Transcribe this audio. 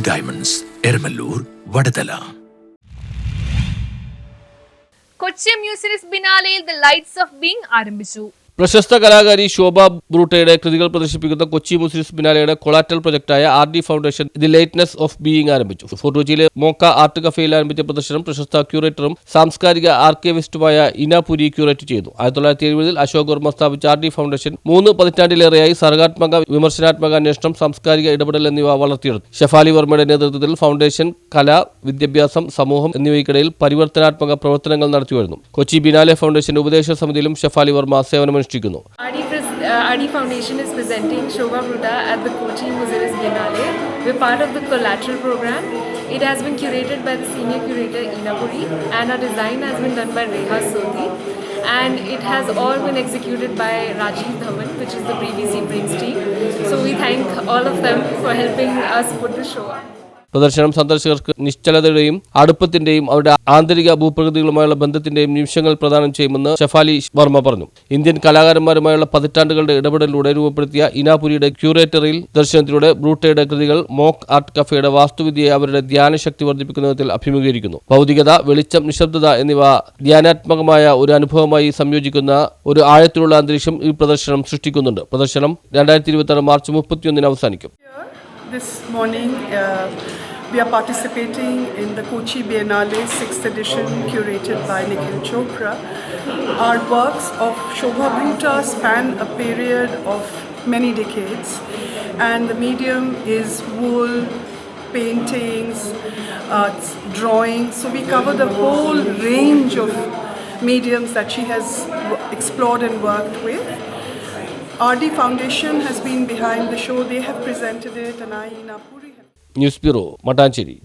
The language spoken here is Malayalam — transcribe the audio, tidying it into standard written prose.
ഡയമണ്ട്സ്, എരമല്ലൂർ, വടതല. കൊച്ചി മ്യൂസിയസ് ബിനാലയിൽ ദ ലൈറ്റ്സ് ഓഫ് ബീങ് ആരംഭിച്ചു. പ്രശസ്ത കലാകാരി ശോഭ ബ്രൂട്ടയുടെ കൃതികൾ പ്രദർശിപ്പിക്കുന്ന കൊച്ചി മ്യൂസിയസ് ബിനാലയുടെ കൊളാറ്ററൽ പ്രൊജക്ടായ RD foundation the lightness of being ആരംഭിച്ചു. ഫോർട്ട് കൊച്ചിയിലെ മോക്ക ആർട്ട് കഫേയിൽ ആരംഭിച്ച പ്രദർശനം പ്രശസ്ത ക്യൂറേറ്ററും സാംസ്കാരിക ആർക്കൈവിസ്റ്റുമായ ഇനാപുരി ക്യൂറേറ്റ് ചെയ്തു. 1970 അശോക് വർമ്മ സ്ഥാപിച്ച RD ഫൗണ്ടേഷൻ 3 പതിറ്റാണ്ടിലേറെയായി സർഗാത്മക, വിമർശനാത്മക അന്വേഷണം, സാംസ്കാരിക ഇടപെടൽ എന്നിവ വളർത്തിയെടുത്തു. ഷഫാലി വർമ്മയുടെ നേതൃത്വത്തിൽ ഫൗണ്ടേഷൻ കല, വിദ്യാഭ്യാസം, സമൂഹം എന്നിവയ്ക്കിടയിൽ പരിവർത്തനാത്മക പ്രവർത്തനങ്ങൾ നടത്തിവരുന്നു. കൊച്ചി ബിനാലെ ഫൗണ്ടേഷന്റെ ഉപദേശ സമിതിയിലും ഷഫാലി വർമ്മ സേവനം RD Foundation is presenting Shobha Bruta at the Kochi Museum Biennale. We're part of the collateral program. It has been curated by the senior curator Inapuri, and our design has been done by Reha Sodhi. And it has all been executed by Rajiv Dhawan, which is the BBC Brings team. So we thank all of them for helping us put the show up. പ്രദർശനം സന്ദർശകർക്ക് നിശ്ചലതയുടെയും അടുപ്പത്തിന്റെയും അവരുടെ ആന്തരിക ഭൂപ്രകൃതികളുമായുള്ള ബന്ധത്തിന്റെയും നിമിഷങ്ങൾ പ്രദാനം ചെയ്യുമെന്ന് ഷഫാലി വർമ്മ പറഞ്ഞു. ഇന്ത്യൻ കലാകാരന്മാരുമായുള്ള പതിറ്റാണ്ടുകളുടെ ഇടപെടലിലൂടെ രൂപപ്പെടുത്തിയ ഇനാപുരിയുടെ ക്യൂറേറ്ററിൽ ദർശനത്തിലൂടെ ബ്രൂട്ടയുടെ കൃതികൾ മോക്ക് ആർട്ട് കഫേയുടെ വാസ്തുവിദ്യയെ അവരുടെ ധ്യാനശക്തി വർദ്ധിപ്പിക്കുന്ന വിധത്തിൽ അഭിമുഖീകരിക്കുന്നു. ഭൗതികത, വെളിച്ചം, നിശബ്ദത എന്നിവ ധ്യാനാത്മകമായ ഒരു അനുഭവമായി സംയോജിക്കുന്ന ഒരു ആഴത്തിലുള്ള അന്തരീക്ഷം ഈ പ്രദർശനം സൃഷ്ടിക്കുന്നുണ്ട്. പ്രദർശനം 2026 മാർച്ച് 31 അവസാനിക്കും. This morning, we are participating in the Kochi Biennale 6th edition, curated by Nikhil Chopra. Our works of Shobha Bruta span a period of many decades, and the medium is wool, paintings, drawing. So we cover the whole range of mediums that she has explored and worked with. RD Foundation has been behind the show. They have presented it, and I, Inapuri. News bureau, Mattancherry.